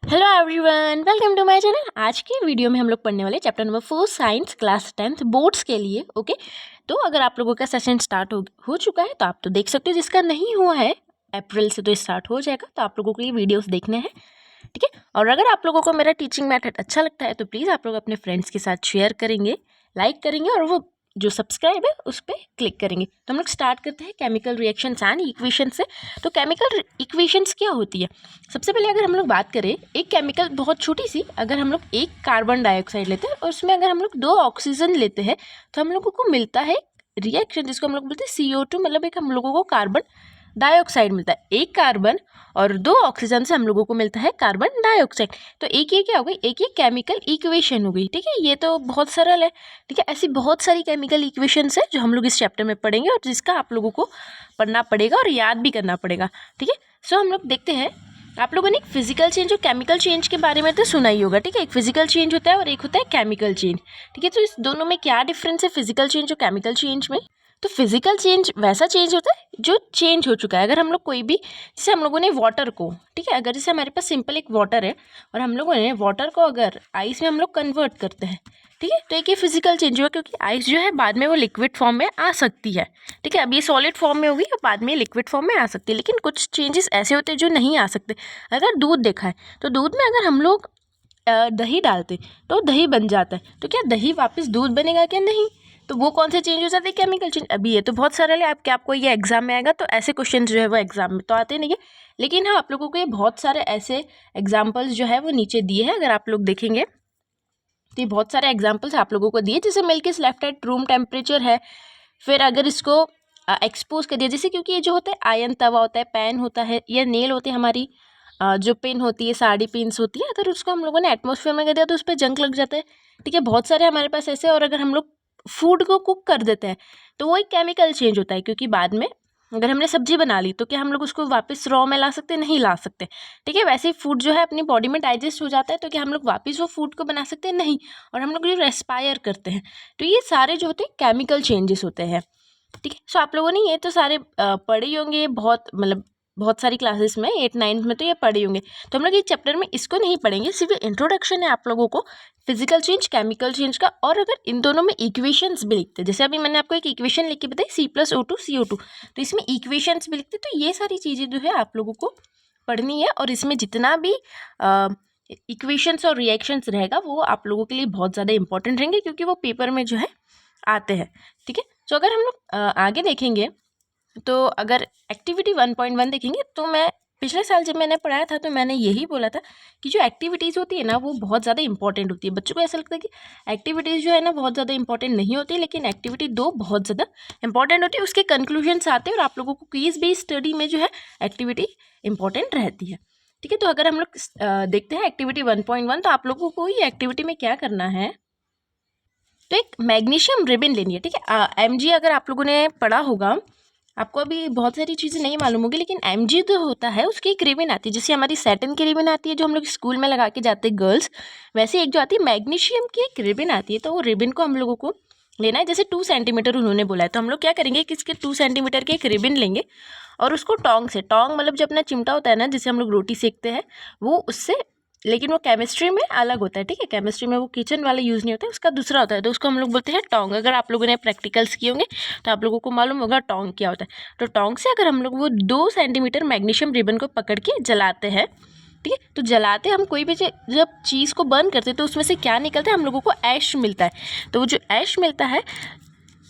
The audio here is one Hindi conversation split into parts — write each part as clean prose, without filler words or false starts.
Hello everyone, welcome to my channel. आज की वीडियो में हम लोग पढ़ने वाले chapter number 4 science class 10th boards के लिए। ओके, तो अगर आप लोगों का सेशन स्टार्ट हो चुका है तो आप तो देख सकते हो, जिसका नहीं हुआ है अप्रैल से तो स्टार्ट हो जाएगा, तो आप लोगों के लिए वीडियोस देखने हैं, ठीक है। और अगर आप लोगों को मेरा टीचिंग मेथड अच्छा लगता है तो प्लीज़ आप लोग अपने फ्रेंड्स के साथ शेयर करेंगे, लाइक करेंगे और वो जो सब्सक्राइब है उस पर क्लिक करेंगे। तो हम लोग स्टार्ट करते हैं केमिकल रिएक्शंस एंड इक्वेशन से। तो केमिकल इक्वेशंस क्या होती है? सबसे पहले अगर हम लोग बात करें, एक केमिकल बहुत छोटी सी, अगर हम लोग एक कार्बन डाइऑक्साइड लेते हैं और उसमें अगर हम लोग 2 ऑक्सीजन लेते हैं तो हम लोगों को मिलता है रिएक्शन, जिसको हम लोग बोलते हैं CO2, मतलब एक हम लोगों को कार्बन डाइऑक्साइड मिलता है। एक कार्बन और 2 ऑक्सीजन से हम लोगों को मिलता है कार्बन डाइऑक्साइड। तो एक ये क्या हो गई, एक ये केमिकल इक्वेशन हो गई, ठीक है। ये तो बहुत सरल है, ठीक है। ऐसी बहुत सारी केमिकल इक्वेशंस है जो हम लोग इस चैप्टर में पढ़ेंगे और जिसका आप लोगों को पढ़ना पड़ेगा और याद भी करना पड़ेगा, ठीक है। सो हम लोग देखते हैं, आप लोगों ने एक फिजिकल चेंज और केमिकल चेंज के बारे में तो सुना ही होगा, ठीक है। एक फिजिकल चेंज होता है और एक होता है केमिकल चेंज, ठीक है। तो इस दोनों में क्या डिफरेंस है, फिजिकल चेंज और केमिकल चेंज में? तो फिजिकल चेंज वैसा चेंज होता है जो चेंज हो चुका है। अगर हम लोग कोई भी, जैसे हम लोगों ने वाटर को, ठीक है, अगर जैसे हमारे पास सिंपल एक वाटर है और हम लोगों ने वाटर को अगर आइस में हम लोग कन्वर्ट करते हैं, ठीक है, तो एक ये फिजिकल चेंज हुआ, क्योंकि आइस जो है बाद में वो लिक्विड फॉर्म में आ सकती है, ठीक है। अब ये सॉलिड फॉर्म में होगी और बाद में लिक्विड फॉर्म में आ सकती है, लेकिन कुछ चेंजेस ऐसे होते हैं जो नहीं आ सकते। अगर दूध देखा है तो दूध में अगर हम लोग दही डालते तो दही बन जाता है, तो क्या दही वापस दूध बनेगा? क्या नहीं। तो वो कौन से चेंज हो जाते हैं? Chemical change. अभी ये तो बहुत सरल है, आपको ये एग्जाम में आएगा, तो ऐसे क्वेश्चन जो है वो एग्जाम में तो आते नहीं है, लेकिन हाँ, आप लोगों को ये बहुत सारे ऐसे एग्जाम्पल्स जो है वो नीचे दिए हैं। अगर आप लोग देखेंगे तो ये बहुत सारे एग्जाम्पल्स आप लोगों को दिए, जैसे milk is left at room temperature है। फिर अगर इसको एक्सपोज कर दिया, जैसे क्योंकि ये जो होता है आयन तवा होता है, पैन होता है, या नेल होती है हमारी, जो पिन होती है, साड़ी पिन्स होती है, अगर उसको हम लोगों ने एटमॉस्फेयर में कर दिया तो उस पर जंग लग जाता है, ठीक है। बहुत सारे हमारे पास ऐसे। और अगर हम लोग फूड को कुक कर देते हैं तो वो एक केमिकल चेंज होता है, क्योंकि बाद में अगर हमने सब्जी बना ली तो क्या हम लोग उसको वापस रॉ में ला सकते? नहीं ला सकते, ठीक है। वैसे ही फूड जो है अपनी बॉडी में डाइजेस्ट हो जाता है, तो क्या हम लोग वापस वो फूड को बना सकते हैं? नहीं। और हम लोग जो रेस्पायर करते हैं, तो ये सारे जो होते हैं केमिकल चेंजेस होते हैं, ठीक है। सो आप लोगों ने ये तो सारे पढ़े ही होंगे, बहुत मतलब बहुत सारी क्लासेस में 8th-9th में तो ये पढ़े होंगे। तो हम लोग इस चैप्टर में इसको नहीं पढ़ेंगे, सिर्फ इंट्रोडक्शन है आप लोगों को फिजिकल चेंज केमिकल चेंज का। और अगर इन दोनों में इक्वेशंस भी लिखते हैं, जैसे अभी मैंने आपको एक इक्वेशन लिख के बताई C+O2 CO2, तो इसमें इक्वेशंस भी लिखते हैं। तो ये सारी चीज़ें जो है आप लोगों को पढ़नी है, और इसमें जितना भी इक्वेशंस और रिएक्शंस रहेगा वो आप लोगों के लिए बहुत ज़्यादा इंपॉर्टेंट रहेंगे, क्योंकि वो पेपर में जो है आते हैं, ठीक है। तो अगर हम लोग आगे देखेंगे, तो अगर एक्टिविटी 1.1 देखेंगे, तो मैं पिछले साल जब मैंने पढ़ाया था तो मैंने यही बोला था कि जो एक्टिविटीज़ होती है ना वो बहुत ज़्यादा इंपॉर्टेंट होती है। बच्चों को ऐसा लगता है कि एक्टिविटीज़ जो है ना बहुत ज़्यादा इंपॉर्टेंट नहीं होती, लेकिन एक्टिविटी 2 बहुत ज़्यादा इंपॉर्टेंट होती है। उसके कंक्लूजन्स आते हैं और आप लोगों को क्विज बेस्ड स्टडी में जो है एक्टिविटी इंपॉर्टेंट रहती है, ठीक है। तो अगर हम लोग देखते हैं एक्टिविटी 1.1, तो आप लोगों को ये एक्टिविटी में क्या करना है, तो एक मैग्नीशियम रिबन लेनी है, ठीक है। Mg अगर आप लोगों ने पढ़ा होगा, आपको अभी बहुत सारी चीज़ें नहीं मालूम होगी, लेकिन Mg जो होता है उसकी एक रिबन आती है, जैसे हमारी सैटिन की रिबन आती है जो हम लोग स्कूल में लगा के जाते हैं गर्ल्स, वैसे एक जो आती है मैग्नीशियम की एक रिबन आती है। तो वो रिबन को हम लोगों को लेना है, जैसे 2 सेंटीमीटर उन्होंने बोला है, तो हम लोग क्या करेंगे कि इसके 2 सेंटीमीटर के एक रिबन लेंगे और उसको टोंग से, टोंग मतलब जो अपना चिमटा होता है ना जिससे हम लोग रोटी सेकते हैं, वो उससे, लेकिन वो केमिस्ट्री में अलग होता है, ठीक है। केमिस्ट्री में वो किचन वाला यूज़ नहीं होता है, उसका दूसरा होता है, तो उसको हम लोग बोलते हैं टोंग। अगर आप लोगों ने प्रैक्टिकल्स किए होंगे तो आप लोगों को मालूम होगा टोंग क्या होता है। तो टोंग से अगर हम लोग वो 2 सेंटीमीटर मैग्नीशियम रिबन को पकड़ के जलाते हैं, ठीक है, तो जलाते हम कोई भी जब चीज़ को बर्न करते हैं तो उसमें से क्या निकलता है, हम लोगों को ऐश मिलता है। तो वो जो ऐश मिलता है,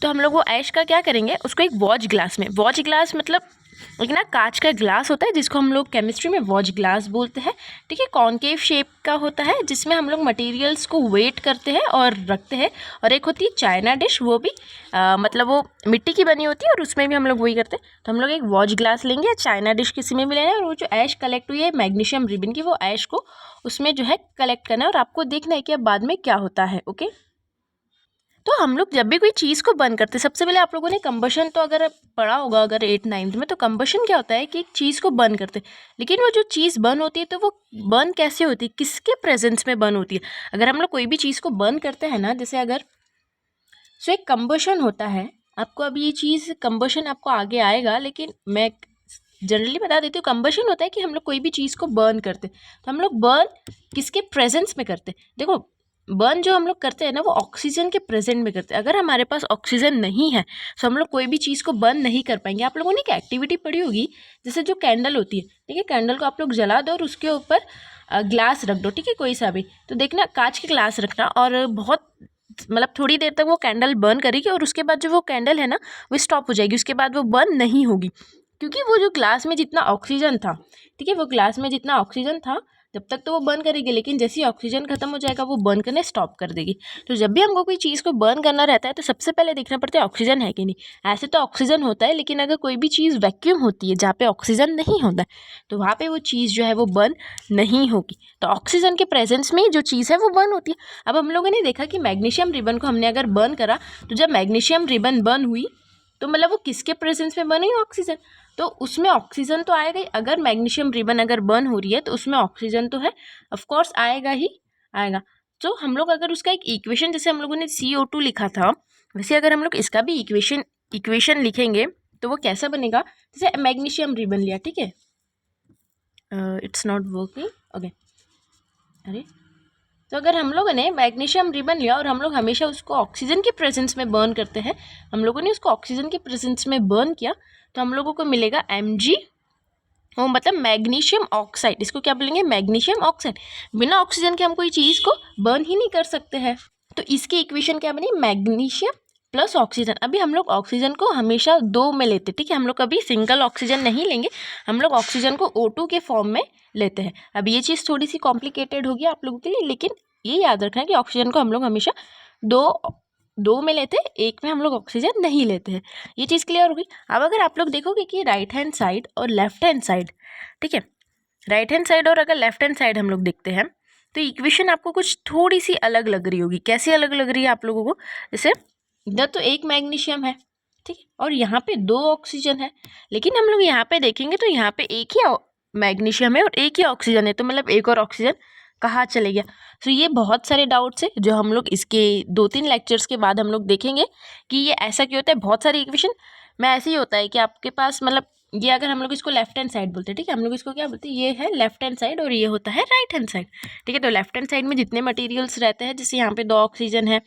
तो हम लोग वो ऐश का क्या करेंगे, उसको एक वॉच ग्लास में, वॉच ग्लास मतलब एक ना कांच का ग्लास होता है जिसको हम लोग केमिस्ट्री में वॉच ग्लास बोलते हैं, ठीक है। कॉनकेव शेप का होता है जिसमें हम लोग मटेरियल्स को वेट करते हैं और रखते हैं। और एक होती है चाइना डिश, वो भी मतलब वो मिट्टी की बनी होती है और उसमें भी हम लोग वही करते हैं। तो हम लोग एक वॉच ग्लास लेंगे, चाइना डिश किसी में भी लेना है, और वो जो ऐश कलेक्ट हुई है मैग्नीशियम रिबन की, वो ऐश को उसमें जो है कलेक्ट करना है और आपको देखना है कि अब बाद में क्या होता है, ओके। तो हम लोग जब भी कोई चीज़ को बर्न करते हैं, सबसे पहले आप लोगों ने कंबशन तो अगर पढ़ा होगा, अगर 8th-9th में, तो कंबशन क्या होता है कि एक चीज़ को बर्न करते हैं, लेकिन वो जो चीज़ बर्न होती है तो वो बर्न कैसे होती है, किसके प्रेजेंस में बर्न होती है? अगर हम लोग कोई भी चीज़ को बर्न करते हैं ना, जैसे अगर सो एक कंबशन होता है, आपको अभी ये चीज़ कंबशन आपको आगे आएगा, लेकिन मैं जनरली बता देती हूँ, कंबशन होता है कि हम लोग कोई भी चीज़ को बर्न करते, तो हम लोग बर्न किसके प्रेजेंस में करते? देखो बर्न जो हम लोग करते हैं ना वो ऑक्सीजन के प्रेजेंट में करते हैं। अगर हमारे पास ऑक्सीजन नहीं है तो हम लोग कोई भी चीज़ को बर्न नहीं कर पाएंगे। आप लोगों ने एक एक्टिविटी पढ़ी होगी, जैसे जो कैंडल होती है, ठीक है, कैंडल को आप लोग जला दो और उसके ऊपर ग्लास रख दो, ठीक है, कोई सा भी, तो देखना कांच के ग्लास रखना और बहुत मतलब थोड़ी देर तक वो कैंडल बर्न करेगी और उसके बाद जो वो कैंडल है ना वो स्टॉप हो जाएगी, उसके बाद वो बर्न नहीं होगी, क्योंकि वो जो ग्लास में जितना ऑक्सीजन था, ठीक है, वो ग्लास में जितना ऑक्सीजन था जब तक तो वो बर्न करेगी, लेकिन जैसे ही ऑक्सीजन खत्म हो जाएगा वो बर्न करने स्टॉप कर देगी। तो जब भी हमको कोई चीज़ को बर्न करना रहता है तो सबसे पहले देखना पड़ता है ऑक्सीजन है कि नहीं। ऐसे तो ऑक्सीजन होता है, लेकिन अगर कोई भी चीज़ वैक्यूम होती है जहाँ पे ऑक्सीजन नहीं होता है तो वहाँ पे वो चीज़ जो है वो बर्न नहीं होगी। तो ऑक्सीजन के प्रेजेंस में जो चीज़ है वो बर्न होती है। अब हम लोगों ने देखा कि मैग्नीशियम रिबन को हमने अगर बर्न करा, तो जब मैग्नीशियम रिबन बर्न हुई तो मतलब वो किसके प्रेजेंस में बनी? ऑक्सीजन। तो उसमें ऑक्सीजन तो आएगा ही। अगर मैग्नीशियम रिबन अगर बर्न हो रही है तो उसमें ऑक्सीजन तो है, ऑफ कोर्स आएगा ही आएगा। तो हम लोग अगर उसका एक इक्वेशन, जैसे हम लोगों ने CO2 लिखा था, वैसे अगर हम लोग इसका भी इक्वेशन लिखेंगे तो वो कैसा बनेगा? जैसे मैग्नीशियम रिबन लिया, ठीक है, इट्स नॉट वर्किंग, ओके, अरे, तो अगर हम लोगों ने मैग्नीशियम रिबन लिया और हम लोग हमेशा उसको ऑक्सीजन के प्रेजेंस में बर्न करते हैं, हम लोगों ने उसको ऑक्सीजन के प्रेजेंस में बर्न किया तो हम लोगों को मिलेगा Mg, वो मतलब मैग्नीशियम ऑक्साइड। इसको क्या बोलेंगे? Magnesium oxide. बिना ऑक्सीजन के हम कोई चीज़ को बर्न ही नहीं कर सकते हैं। तो इसकी इक्वेशन क्या बनी? Magnesium plus oxygen. अभी हम लोग ऑक्सीजन को हमेशा 2 में लेते, ठीक है, हम लोग कभी सिंगल ऑक्सीजन नहीं लेंगे, हम लोग ऑक्सीजन को O2 के फॉर्म में लेते हैं। अब ये चीज़ थोड़ी सी कॉम्प्लिकेटेड होगी आप लोगों के लिए, लेकिन ये याद रखना है कि ऑक्सीजन को हम लोग हमेशा दो में लेते हैं, एक में हम लोग ऑक्सीजन नहीं लेते हैं। ये चीज़ क्लियर होगी। अब अगर आप लोग देखोगे कि राइट हैंड साइड और लेफ्ट हैंड साइड, ठीक है, राइट हैंड साइड और अगर लेफ्ट हैंड साइड हम लोग देखते हैं तो इक्वेशन आपको कुछ थोड़ी सी अलग लग रही होगी। कैसी अलग लग रही है आप लोगों को? जैसे इधर तो एक मैग्नीशियम है, ठीक है, और यहाँ पे 2 ऑक्सीजन है, लेकिन हम लोग यहाँ पे देखेंगे तो यहाँ पे एक ही मैग्नीशियम है और एक ही ऑक्सीजन है, तो मतलब एक और ऑक्सीजन कहाँ चले गया? तो ये बहुत सारे डाउट्स है जो हम लोग इसके 2-3 लेक्चर्स के बाद हम लोग देखेंगे कि ये ऐसा क्यों होता है। बहुत सारी इक्वेशन में ऐसे ही होता है कि आपके पास मतलब ये अगर हम लोग इसको लेफ्ट हैंड साइड बोलते हैं, ठीक है, हम लोग इसको क्या बोलते हैं? ये है लेफ्ट हैंड साइड और ये होता है राइट हैंड साइड, ठीक है। तो लेफ्ट हैंड साइड में जितने मटेरियल्स रहते हैं, जैसे यहाँ पे 2 ऑक्सीजन है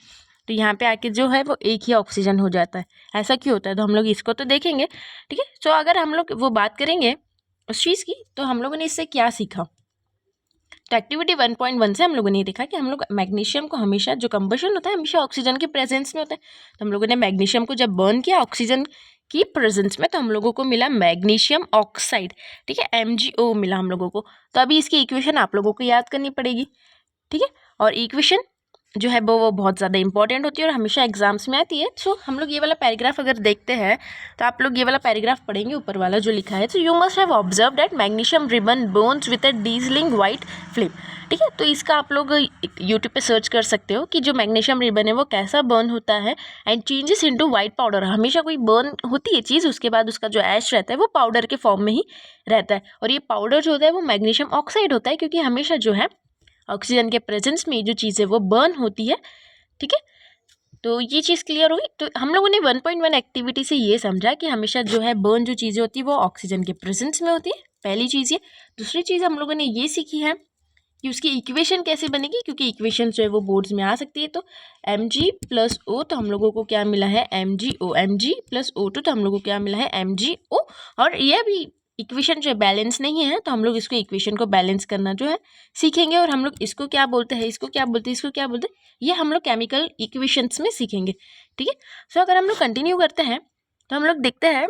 तो यहाँ पे आके जो है वो एक ही ऑक्सीजन हो जाता है। ऐसा क्यों होता है? तो हम लोग इसको तो देखेंगे, ठीक है। तो अगर हम लोग वो बात करेंगे उस चीज़ की, तो हम लोगों ने इससे क्या सीखा? तो एक्टिविटी 1.1 से हम लोगों ने देखा कि हम लोग मैग्नीशियम को हमेशा, जो कंबशन होता है हमेशा ऑक्सीजन के प्रेजेंस में होता है, तो हम लोगों ने मैग्नीशियम को जब बर्न किया ऑक्सीजन की प्रेजेंस में तो हम लोगों को मिला मैग्नीशियम ऑक्साइड, ठीक है, MgO मिला हम लोगों को। तो अभी इसकी इक्वेशन आप लोगों को याद करनी पड़ेगी, ठीक है, और इक्वेशन जो है वो बहुत ज़्यादा इंपॉर्टेंट होती है और हमेशा एग्जाम्स में आती है। सो हम लोग ये वाला पैराग्राफ अगर देखते हैं तो आप लोग ये वाला पैराग्राफ पढ़ेंगे, ऊपर वाला जो लिखा है, तो you must have observe that magnesium ribbon burns with a dazzling white flame, ठीक है। तो इसका आप लोग यूट्यूब पे सर्च कर सकते हो कि जो मैग्नीशियम रिबन है वो कैसा बर्न होता है and changes into white powder. हमेशा कोई बर्न होती है चीज़, उसके बाद उसका जो ऐश रहता है वो पाउडर के फॉर्म में ही रहता है, और ये पाउडर जो होता है वो मैग्नीशियम ऑक्साइड होता है, क्योंकि हमेशा जो है ऑक्सीजन के प्रेजेंस में जो चीज़ है वो बर्न होती है, ठीक है। तो ये चीज़ क्लियर हुई। तो हम लोगों ने 1.1 एक्टिविटी से ये समझा कि हमेशा जो है बर्न जो चीज़ें होती है वो ऑक्सीजन के प्रेजेंस में होती है, पहली चीज़ ये। दूसरी चीज़ हम लोगों ने ये सीखी है कि उसकी इक्वेशन कैसे बनेगी, क्योंकि इक्वेशन जो है वो बोर्ड्स में आ सकती है। तो Mg प्लस O, तो हम लोगों को क्या मिला है? MgO। Mg प्लस O2, तो हम लोगों को क्या मिला है? MgO। और ये भी इक्वेशन जो है बैलेंस नहीं है, तो हम लोग इसको इक्वेशन को बैलेंस करना जो है सीखेंगे, और हम लोग इसको क्या बोलते हैं, इसको क्या बोलते हैं, इसको क्या बोलते हैं, ये हम लोग केमिकल इक्वेशंस में सीखेंगे, ठीक है। सो अगर हम लोग कंटिन्यू करते हैं तो हम लोग देखते हैं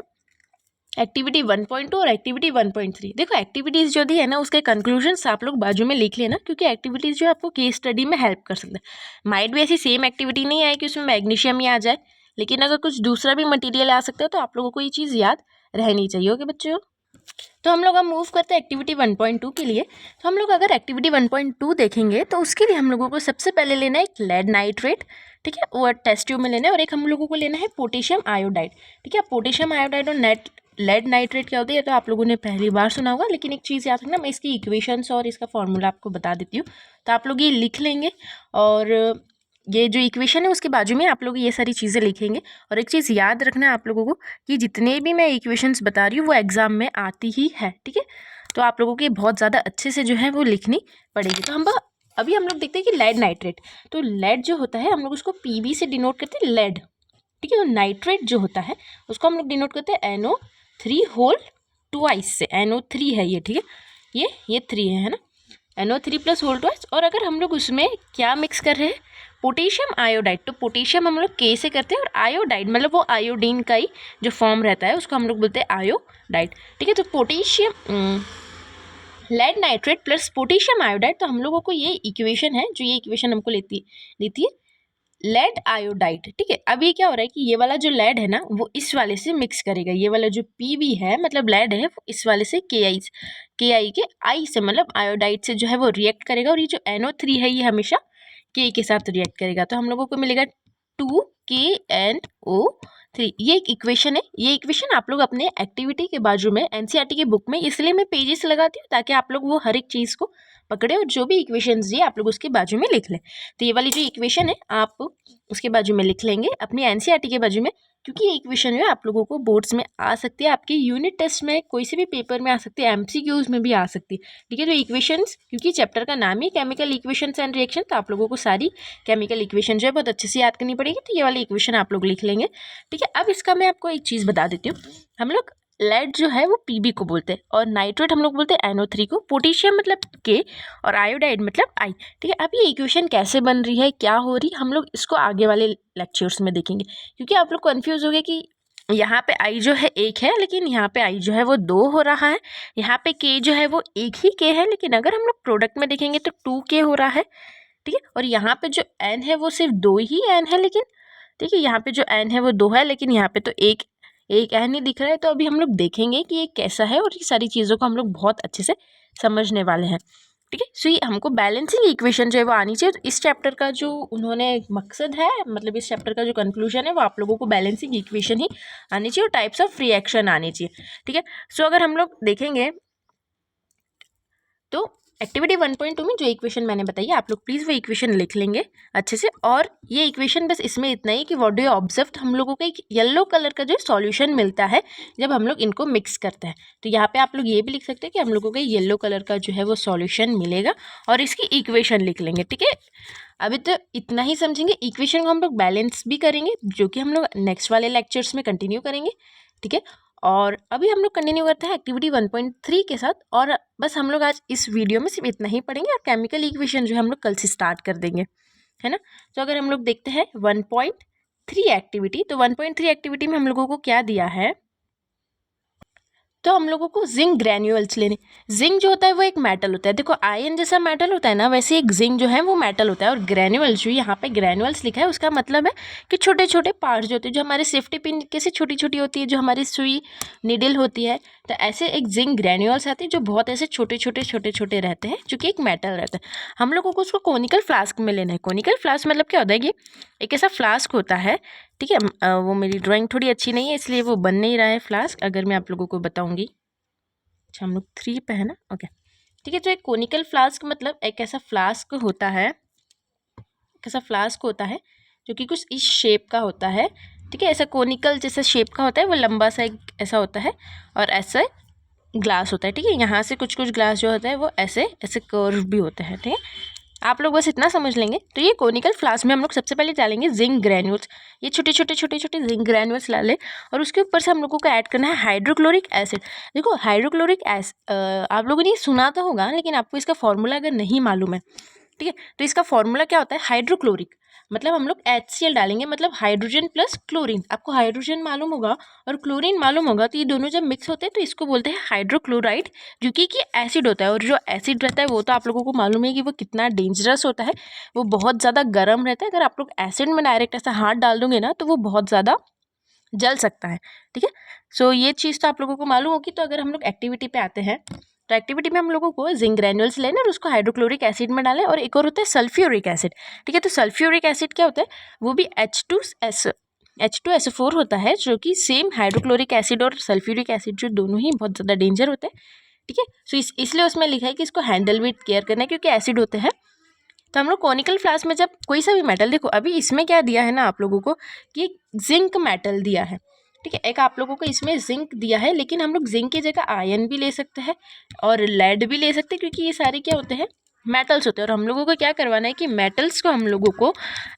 एक्टिविटी 1.2 और एक्टिविटी 1.3। देखो एक्टिविटीज़ जो दी है ना उसके कंक्लूजन्स आप लोग बाजू में लिख लेना, क्योंकि एक्टिविटीज़ जो आपको केस स्टडी में हेल्प कर सकता है। माइट भी ऐसी सेम एक्टिविटी नहीं आए कि उसमें मैग्नीशियम ही आ जाए, लेकिन अगर कुछ दूसरा भी मटेरियल आ सकता है तो आप लोगों को ये चीज़ याद रहनी चाहिए। ओके बच्चों, तो हम लोग अब मूव करते हैं एक्टिविटी 1.2 के लिए। तो हम लोग अगर एक्टिविटी 1.2 देखेंगे तो उसके लिए हम लोगों को सबसे पहले लेना है एक लेड नाइट्रेट, ठीक है, वो टेस्ट ट्यूब में लेना है, और एक हम लोगों को लेना है पोटेशियम आयोडाइड, ठीक है। पोटेशियम आयोडाइड और लेड नाइट्रेट क्या होती है तो आप लोगों ने पहली बार सुना होगा, लेकिन एक चीज़ याद रखना, मैं इसकी इक्वेशंस और इसका फॉर्मूला आपको बता देती हूँ, तो आप लोग ये लिख लेंगे। और ये जो इक्वेशन है उसके बाजू में आप लोग ये सारी चीज़ें लिखेंगे। और एक चीज़ याद रखना है आप लोगों को कि जितने भी मैं इक्वेशंस बता रही हूँ वो एग्ज़ाम में आती ही है, ठीक है। तो आप लोगों को बहुत ज़्यादा अच्छे से जो है वो लिखनी पड़ेगी। तो अभी हम लोग देखते हैं कि लेड नाइट्रेट, तो लेड जो होता है हम लोग उसको पीबी से डिनोट करते हैं, लेड, ठीक है। और नाइट्रेट जो होता है उसको हम लोग डिनोट करते हैं NO3 होल ट्वाइस से, NO3 है ये, ठीक है, ये 3 है ना, NO3 प्लस होल ट्वाइस। और अगर हम लोग उसमें क्या मिक्स कर रहे हैं, पोटेशियम आयोडाइड, तो पोटेशियम हम लोग K से करते हैं और आयोडाइड मतलब वो आयोडीन का ही जो फॉर्म रहता है उसको हम लोग बोलते हैं आयोडाइड, ठीक है। तो potassium lead nitrate plus potassium iodide, तो हम लोगों को ये इक्वेशन है, जो ये इक्वेशन हमको देती है लेड आयोडाइड, ठीक है। अब ये क्या हो रहा है कि ये वाला जो लेड है ना वो इस वाले से मिक्स करेगा, ये वाला जो पीवी है मतलब लेड है वो इस वाले से के आई के आई से मतलब आयोडाइड से जो है वो रिएक्ट करेगा, और ये जो NO3 है ये हमेशा के के साथ रिएक्ट करेगा, तो हम लोगों को मिलेगा 2KNO3। ये एक इक्वेशन है। ये इक्वेशन आप लोग अपने एक्टिविटी के बाजू में एनसीईआरटी की बुक में, इसलिए मैं पेजेस लगाती हूँ ताकि आप लोग वो हर एक चीज़ को पकड़े और जो भी इक्वेशंस दिए आप लोग उसके बाजू में लिख लें। तो ये वाली जो इक्वेशन है आप उसके बाजू में लिख लेंगे अपनी एनसीईआरटी के बाजू में, क्योंकि ये इक्वेशन जो है आप लोगों को बोर्ड्स में आ सकती है, आपके यूनिट टेस्ट में कोई से भी पेपर में आ सकती है, एमसीक्यूज में भी आ सकती है, ठीक है। तो इक्वेशंस, क्योंकि चैप्टर का नाम ही केमिकल इक्वेशंस एंड रिएक्शन, तो आप लोगों को सारी केमिकल इक्वेशन जो है बहुत अच्छे से याद करनी पड़ेगी। तो ये वाली इक्वेशन आप लोग लिख लेंगे, ठीक है। अब इसका मैं आपको एक चीज़ बता देती हूँ, हम लोग लेड जो है वो पीबी को बोलते हैं और नाइट्रेट हम लोग बोलते हैं NO3 को, पोटेशियम मतलब K और आयोडाइड मतलब I, ठीक है। अब ये इक्वेशन कैसे बन रही है, क्या हो रही, हम लोग इसको आगे वाले लेक्चर्स में देखेंगे, क्योंकि आप लोग कन्फ्यूज हो गए कि यहाँ पे I जो है 1 है लेकिन यहाँ पे I जो है वो 2 हो रहा है, यहाँ पे K जो है वो 1 ही K है, लेकिन अगर हम लोग प्रोडक्ट में देखेंगे तो 2K हो रहा है, ठीक है। और यहाँ पे जो N है वो सिर्फ 2 ही N है, लेकिन ठीक है यहाँ पे जो N है वो 2 है लेकिन यहाँ पे तो एक N ही दिख रहा है। तो अभी हम लोग देखेंगे कि ये कैसा है और ये सारी चीज़ों को हम लोग बहुत अच्छे से समझने वाले हैं, ठीक है। सो ये हमको बैलेंसिंग इक्वेशन जो है वो आनी चाहिए। तो इस चैप्टर का जो उन्होंने मकसद है, मतलब इस चैप्टर का जो कंक्लूजन है वो आप लोगों को बैलेंसिंग इक्वेशन ही आनी चाहिए और टाइप्स ऑफ रिएक्शन आनी चाहिए, ठीक है। सो अगर हम लोग देखेंगे तो एक्टिविटी 1.2 में जो इक्वेशन मैंने बताई आप लोग प्लीज़ वो इक्वेशन लिख लेंगे अच्छे से। और ये इक्वेशन बस इसमें इतना ही कि व्हाट डू यू ऑब्जर्व, हम लोगों को एक येलो कलर का जो सॉल्यूशन मिलता है जब हम लोग इनको मिक्स करते हैं। तो यहाँ पे आप लोग ये भी लिख सकते हैं कि हम लोगों को येलो कलर का जो है वो सॉल्यूशन मिलेगा और इसकी इक्वेशन लिख लेंगे, ठीक है। अभी तो इतना ही समझेंगे, इक्वेशन को हम लोग बैलेंस भी करेंगे जो कि हम लोग नेक्स्ट वाले लेक्चर्स में कंटिन्यू करेंगे, ठीक है। और अभी हम लोग कंटिन्यू करते हैं एक्टिविटी 1.3 के साथ, और बस हम लोग आज इस वीडियो में सिर्फ इतना ही पढ़ेंगे और केमिकल इक्वेशन जो है हम लोग कल से स्टार्ट कर देंगे, है ना। तो अगर हम लोग देखते हैं 1.3 एक्टिविटी, तो 1.3 एक्टिविटी में हम लोगों को क्या दिया है, तो हम लोगों को जिंक ग्रैन्यूल्स लेने। जिंक जो होता है वो एक मेटल होता है, देखो आयरन जैसा मेटल होता है ना, वैसे एक जिंक जो है वो मेटल होता है। और ग्रैन्यूल्स जो यहाँ पे ग्रैन्यूल्स लिखा है उसका मतलब है कि छोटे छोटे पार्ट्स जो होते हैं, जो हमारे सेफ्टी पिन कैसे छोटी छोटी होती है, जो हमारी सुई निडल होती है, तो ऐसे एक जिंक ग्रैन्यूल्स आती है जो बहुत ऐसे छोटे छोटे रहते हैं, जो कि एक मेटल रहता है। हम लोगों को उसको कोनिकल फ्लास्क में लेना है। कोनिकल फ्लास्क मतलब क्या होता है कि एक ऐसा फ्लास्क होता है, ठीक है। वो मेरी ड्राइंग थोड़ी अच्छी नहीं है इसलिए वो बन नहीं रहा है फ्लास्क, अगर मैं आप लोगों को बताऊंगी। अच्छा हम लोग 3 पे है ना, ओके ठीक है। तो एक कोनिकल फ्लास्क मतलब एक ऐसा फ्लास्क होता है, एक ऐसा फ्लास्क होता है जो कि कुछ इस शेप का होता है, ठीक है। ऐसा कोनिकल जैसा शेप का होता है, वो लंबा सा एक ऐसा होता है और ऐसा ग्लास होता है, ठीक है। यहाँ से कुछ ग्लास जो होता है वो ऐसे ऐसे कर्व भी होते हैं, ठीक है। आप लोग बस इतना समझ लेंगे। तो ये कोनिकल फ्लास्क में हम लोग सबसे पहले डालेंगे जिंक ग्रैन्यूल्स, ये छोटे छोटे जिंक ग्रैन्यूल्स डालें और उसके ऊपर से हम लोगों को ऐड करना है हाइड्रोक्लोरिक एसिड। देखो हाइड्रोक्लोरिक एसिड आप लोगों ने सुना तो होगा, लेकिन आपको इसका फॉर्मूला अगर नहीं मालूम है, ठीक है, तो इसका फॉर्मूला क्या होता है, हाइड्रोक्लोरिक मतलब हम लोग HCl डालेंगे, मतलब हाइड्रोजन प्लस क्लोरीन। आपको हाइड्रोजन मालूम होगा और क्लोरीन मालूम होगा, तो ये दोनों जब मिक्स होते हैं तो इसको बोलते हैं हाइड्रोक्लोराइड, जो कि एसिड होता है। और जो एसिड रहता है वो तो आप लोगों को मालूम है कि वो कितना डेंजरस होता है, वो बहुत ज़्यादा गर्म रहता है। अगर आप लोग एसिड में डायरेक्ट ऐसा हाथ डाल दोगे ना तो वो बहुत ज़्यादा जल सकता है, ठीक है। सो ये चीज़ तो आप लोगों को मालूम होगी। तो अगर हम लोग एक्टिविटी पे आते हैं, तो एक्टिविटी में हम लोगों को जिंक ग्रैन्यूल्स लेना और उसको हाइड्रोक्लोरिक एसिड में डालें, और एक और होता है सल्फ्यूरिक एसिड, ठीक है। तो सल्फ्यूरिक एसिड क्या होता है, वो भी H2SO4 होता है, जो कि सेम हाइड्रोक्लोरिक एसिड और सल्फ्यूरिक एसिड जो दोनों ही बहुत ज़्यादा डेंजर होते हैं, ठीक है। सो इसलिए उसमें लिखा है कि इसको हैंडल विथ केयर करना है, क्योंकि एसिड होते हैं, तो हम लोग कॉनिकल फ्लास्क में जब कोई सा भी मेटल, देखो अभी इसमें क्या दिया है ना आप लोगों को कि जिंक मेटल दिया है, ठीक है। एक आप लोगों को इसमें जिंक दिया है, लेकिन हम लोग जिंक की जगह आयरन भी ले सकते हैं और लेड भी ले सकते हैं, क्योंकि ये सारे क्या होते हैं, मेटल्स होते हैं। और हम लोगों को क्या करवाना है कि मेटल्स को हम लोगों को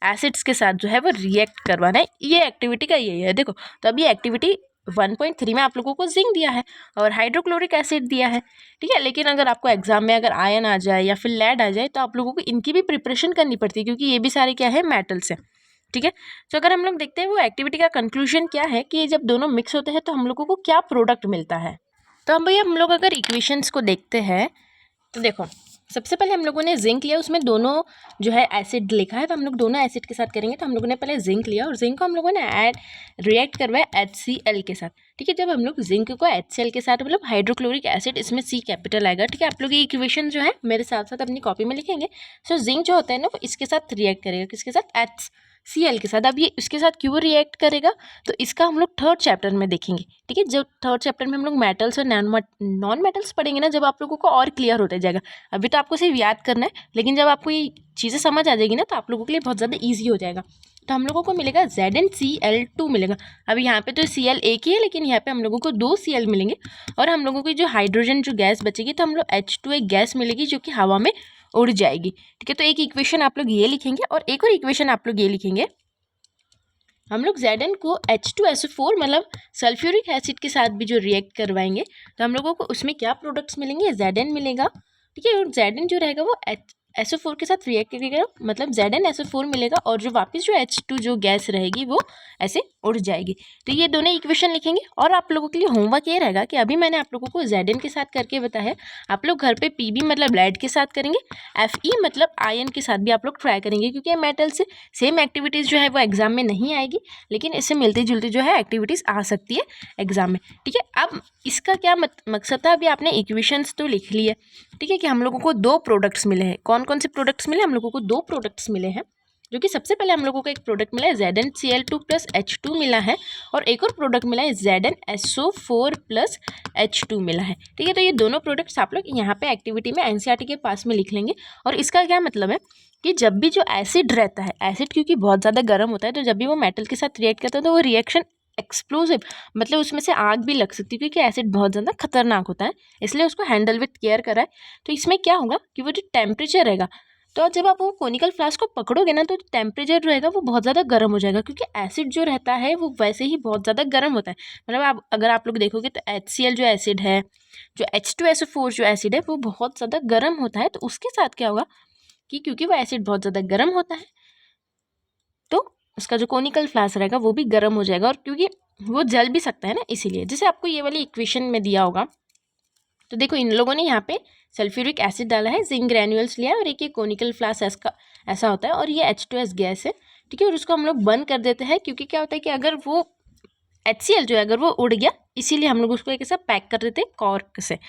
एसिड्स के साथ जो है वो रिएक्ट करवाना है। ये एक्टिविटी का यही है। देखो तो अभी एक्टिविटी 1.3 में आप लोगों को जिंक दिया है और हाइड्रोक्लोरिक एसिड दिया है, ठीक है। लेकिन अगर आपको एग्जाम में अगर आयन आ जाए या फिर लेड आ जाए तो आप लोगों को इनकी भी प्रिपरेशन करनी पड़ती है, क्योंकि ये भी सारे क्या है, मेटल्स हैं, ठीक है। तो अगर हम लोग देखते हैं वो एक्टिविटी का कंक्लूजन क्या है कि जब दोनों मिक्स होते हैं तो हम लोगों को क्या प्रोडक्ट मिलता है। तो हम भैया हम लोग अगर इक्वेशंस को देखते हैं तो देखो सबसे पहले हम लोगों ने जिंक लिया, उसमें दोनों जो है एसिड लिखा है, तो हम लोग दोनों एसिड के साथ करेंगे। तो हम लोगों ने पहले जिंक लिया और जिंक को हम लोगों ने रिएक्ट करवाया HCl के साथ, ठीक है। जब हम लोग जिंक को HCl के साथ, मतलब हाइड्रोक्लोरिक एसिड, इसमें C कैपिटल आएगा, ठीक है। आप लोग ये इक्वेशन जो है मेरे साथ साथ अपनी कॉपी में लिखेंगे। सो जिंक जो होता है ना वो इसके साथ रिएक्ट करेगा, किसके साथ, HCl के साथ। अब ये इसके साथ क्यों रिएक्ट करेगा तो इसका हम लोग थर्ड चैप्टर में देखेंगे, ठीक है। जब थर्ड चैप्टर में हम लोग मेटल्स और नॉन मेटल्स पढ़ेंगे ना, जब आप लोगों को और क्लियर होता जाएगा। अभी तो आपको सिर्फ याद करना है, लेकिन जब आपको ये चीज़ें समझ आ जाएगी ना तो आप लोगों के लिए बहुत ज़्यादा ईजी हो जाएगा। तो हम लोगों को मिलेगा ZnCl2 मिलेगा। अभी यहाँ पे तो Cl एक ही है, लेकिन यहाँ पे हम लोगों को 2 Cl मिलेंगे और हम लोगों की जो हाइड्रोजन जो गैस बचेगी तो हम लोग H2 एक गैस मिलेगी जो कि हवा में उड़ जाएगी, ठीक है। तो एक इक्वेशन आप लोग ये लिखेंगे और एक और इक्वेशन आप लोग ये लिखेंगे। हम लोग Zn को H2SO4 मतलब सल्फ्यूरिक एसिड के साथ भी जो रिएक्ट करवाएंगे तो हम लोगों को उसमें क्या प्रोडक्ट्स मिलेंगे, Zn मिलेगा, ठीक है। और Zn जो रहेगा वो SO4 के साथ रिएक्ट करेगा, मतलब ZnSO4 मिलेगा और जो वापस जो H2 जो गैस रहेगी वो ऐसे उड़ जाएगी। तो ये दोनों इक्वेशन लिखेंगे। और आप लोगों के लिए होमवर्क ये रहेगा कि अभी मैंने आप लोगों को Zn के साथ करके बताया, आप लोग घर पे Pb मतलब लेड के साथ करेंगे, Fe मतलब आयन के साथ भी आप लोग ट्राई करेंगे, क्योंकि ये मेटल से सेम एक्टिविटीज़ जो है वो एग्जाम में नहीं आएगी, लेकिन इससे मिलती जुलती जो है एक्टिविटीज़ आ सकती है एग्जाम में, ठीक है। अब इसका क्या मकसद था, अभी आपने इक्वेशंस तो लिख लिए, ठीक है, कि हम लोगों को 2 प्रोडक्ट्स मिले हैं। कौन कौन से प्रोडक्ट्स मिले, हम लोगों को 2 प्रोडक्ट्स मिले हैं, जो कि सबसे पहले हम लोगों को एक प्रोडक्ट मिला है ZnCl2 + H2 मिला है और एक और प्रोडक्ट मिला है ZnSO4 + H2 मिला है, ठीक है। तो ये दोनों प्रोडक्ट्स आप लोग यहाँ पे एक्टिविटी में NCERT के पास में लिख लेंगे। और इसका क्या मतलब है कि जब भी जो एसिड रहता है, एसिड क्योंकि बहुत ज़्यादा गर्म होता है, तो जब भी वो मेटल के साथ रिएक्ट करता है तो वो रिएक्शन एक्सप्लोसिव, मतलब उसमें से आग भी लग सकती है, क्योंकि एसिड बहुत ज़्यादा खतरनाक होता है, इसलिए उसको हैंडल विथ केयर कराए। तो इसमें क्या होगा कि वो जो टेम्परेचर रहेगा, तो जब आप वो कोनिकल फ्लास्क को पकड़ोगे ना तो टेम्परेचर जो रहेगा वो बहुत ज़्यादा गर्म हो जाएगा, क्योंकि एसिड जो रहता है वो वैसे ही बहुत ज़्यादा गर्म होता है। मतलब अगर आप लोग देखोगे तो HCl जो एसिड है, जो H2SO4 जो एसिड है वो बहुत ज़्यादा गर्म होता है। तो उसके साथ क्या होगा कि क्योंकि वो एसिड बहुत ज़्यादा गर्म होता है तो उसका जो कोनिकल फ्लास्क रहेगा वो भी गर्म हो जाएगा, और क्योंकि वो जल भी सकता है ना, इसीलिए। जैसे आपको ये वाली इक्वेशन में दिया होगा, तो देखो इन लोगों ने यहाँ पे सल्फ्यूरिक एसिड डाला है, जिंक ग्रैन्यूल्स लिया है और एक ये कोनिकल फ्लास्क ऐसा होता है और ये H2S गैस है, ठीक है। और उसको हम लोग बंद कर देते हैं, क्योंकि क्या होता है कि अगर वो HCl जो है अगर वो उड़ गया, इसीलिए हम लोग उसको एक ऐसा पैक कर देते हैं कॉर्क से,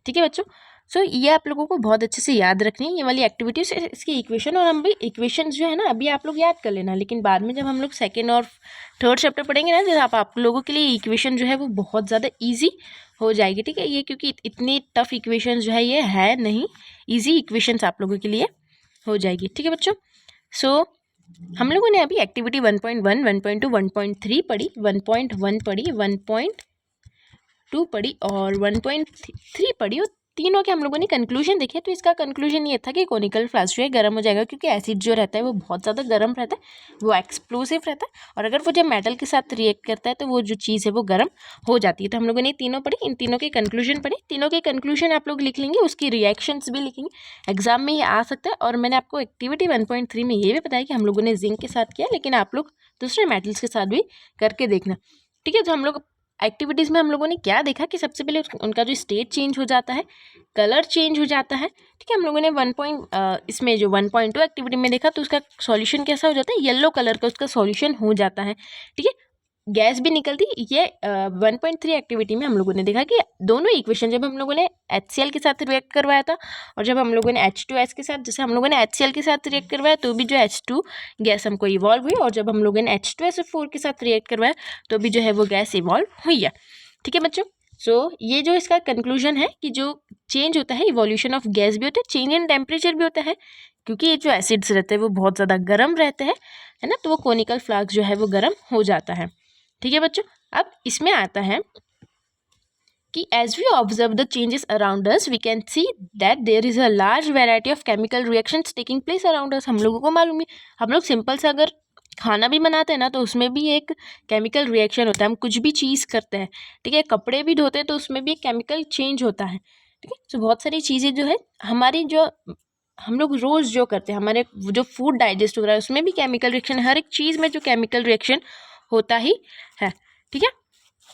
ठीक है बच्चों। सो ये आप लोगों को बहुत अच्छे से याद रखनी है ये वाली एक्टिविटीज, इसकी इक्वेशन। और हम भी इक्वेशन जो है ना अभी आप लोग याद कर लेना, लेकिन बाद में जब हम लोग सेकेंड और थर्ड चैप्टर पढ़ेंगे ना, जब आप लोगों के लिए इक्वेशन जो है वो बहुत ज़्यादा ईजी हो जाएगी, ठीक है। ये क्योंकि इतनी टफ इक्वेशन जो है ये है नहीं, ईजी इक्वेशंस आप लोगों के लिए हो जाएगी, ठीक है बच्चों। सो हम लोगों ने अभी एक्टिविटी 1.1, 1.2, 1.3 पढ़ी, 1.1 पढ़ी, 1.2 पढ़ी और 1.3 पढ़ी, और तीनों के हम लोगों ने कंक्लूजन देखे। तो इसका कंक्लूजन ये था कि कोनिकल फ्लास्क जो है गर्म हो जाएगा, क्योंकि एसिड जो रहता है वो बहुत ज़्यादा गर्म रहता है, वो एक्सप्लोसिव रहता है, और अगर वो जब मेटल के साथ रिएक्ट करता है तो वो जो चीज़ है वो गर्म हो जाती है। तो हम लोगों ने तीनों पढ़ी, इन तीनों के कंक्लूजन पढ़े, तीनों के कंक्लूजन आप लोग लिख लेंगे, उसकी रिएक्शंस भी लिखेंगे, एग्जाम में ये आ सकता है। और मैंने आपको एक्टिविटी 1.3 में ये भी बताया कि हम लोगों ने जिंक के साथ किया, लेकिन आप लोग दूसरे मेटल्स के साथ भी करके देखना, ठीक है। तो हम लोग एक्टिविटीज़ में हम लोगों ने क्या देखा कि सबसे पहले उनका जो स्टेट चेंज हो जाता है, कलर चेंज हो जाता है, ठीक है। हम लोगों ने इसमें जो 1.2 एक्टिविटी में देखा तो उसका सॉल्यूशन कैसा हो जाता है, येलो कलर का उसका सॉल्यूशन हो जाता है, ठीक है, गैस भी निकलती। ये 1.3 एक्टिविटी में हम लोगों ने देखा कि दोनों इक्वेशन जब हम लोगों ने HCl के साथ रिएक्ट करवाया था और जब हम लोगों ने H2S के साथ, जैसे हम लोगों ने HCl के साथ रिएक्ट करवाया तो भी जो H2 गैस हमको इवॉल्व हुई, और जब हम लोगों ने H2SO4 के साथ रिएक्ट करवाया तो भी जो है वो गैस इवॉल्व हुई है, ठीक है बच्चों। ये जो इसका कंक्लूजन है कि जो चेंज होता है इवोल्यूशन ऑफ गैस भी होता है, चेंज इन टेम्परेचर भी होता है, क्योंकि ये जो एसिड्स रहते हैं वो बहुत ज़्यादा गर्म रहते हैं, है ना, तो वो कोनिकल फ्लास्क जो है वो गर्म हो जाता है। ठीक है बच्चों, अब इसमें आता है कि as we observe the changes around us we can see that there is a large variety of chemical reactions taking place around us. हम लोगों को मालूम है, हम लोग सिंपल से अगर खाना भी बनाते हैं ना तो उसमें भी एक केमिकल रिएक्शन होता है। हम कुछ भी चीज़ करते हैं, ठीक है, कपड़े भी धोते हैं तो उसमें भी एक केमिकल चेंज होता है। ठीक है, तो बहुत सारी चीज़ें जो है हमारी जो हम लोग रोज़ जो करते हैं, हमारे जो फूड डाइजेस्ट हो रहा है उसमें भी केमिकल रिएक्शन, हर एक चीज़ में जो केमिकल रिएक्शन होता ही है। ठीक है,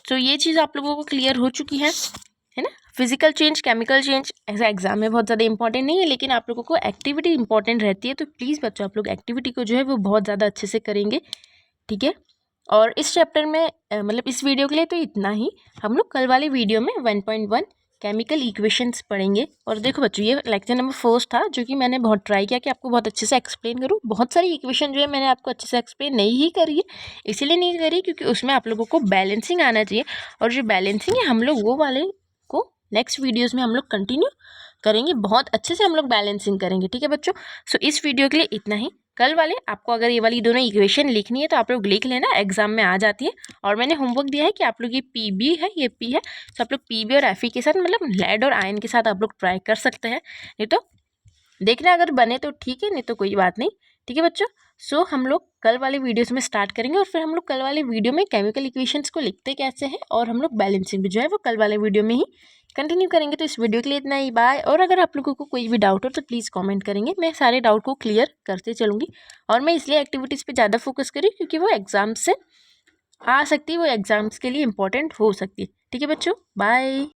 तो ये चीज़ आप लोगों को क्लियर हो चुकी है ना। फिजिकल चेंज, केमिकल चेंज ऐसा एग्जाम में बहुत ज़्यादा इंपॉर्टेंट नहीं है, लेकिन आप लोगों को एक्टिविटी इंपॉर्टेंट रहती है, तो प्लीज़ बच्चों आप लोग एक्टिविटी को जो है वो बहुत ज़्यादा अच्छे से करेंगे। ठीक है, और इस चैप्टर में मतलब इस वीडियो के लिए तो इतना ही। हम लोग कल वाले वीडियो में 1.1 केमिकल इक्वेशंस पढ़ेंगे। और देखो बच्चों, ये लेक्चर नंबर 4 था जो कि मैंने बहुत ट्राई किया कि आपको बहुत अच्छे से एक्सप्लेन करूँ। बहुत सारी इक्वेशन जो है मैंने आपको अच्छे से एक्सप्लेन नहीं ही करी है, इसीलिए नहीं करी क्योंकि उसमें आप लोगों को बैलेंसिंग आना चाहिए, और जो बैलेंसिंग है हम लोग वो वाले को नेक्स्ट वीडियोज़ में हम लोग कंटिन्यू करेंगे, बहुत अच्छे से हम लोग बैलेंसिंग करेंगे। ठीक है बच्चों, सो इस वीडियो के लिए इतना ही। कल वाले आपको अगर ये वाली दोनों इक्वेशन लिखनी है तो आप लोग लिख लेना, एग्जाम में आ जाती है। और मैंने होमवर्क दिया है कि आप लोग ये पीबी है, ये पी है, तो आप लोग पीबी और एफई के साथ मतलब लेड और आयन के साथ आप लोग ट्राई कर सकते हैं, नहीं तो देखना अगर बने तो ठीक है, नहीं तो कोई बात नहीं। ठीक है बच्चों, सो हम लोग कल वाले वीडियोस में स्टार्ट करेंगे, और फिर हम लोग कल वाले वीडियो में केमिकल इक्वेशंस को लिखते कैसे हैं और हम लोग बैलेंसिंग भी जो है वो कल वाले वीडियो में ही कंटिन्यू करेंगे। तो इस वीडियो के लिए इतना ही, बाय। और अगर आप लोगों को कोई भी डाउट हो तो प्लीज़ कमेंट करेंगे, मैं सारे डाउट को क्लियर करते चलूँगी। और मैं इसलिए एक्टिविटीज़ पे ज़्यादा फोकस करी क्योंकि वो एग्ज़ाम से आ सकती है, वो एग्ज़ाम्स के लिए इंपॉर्टेंट हो सकती है। ठीक है बच्चों, बाय।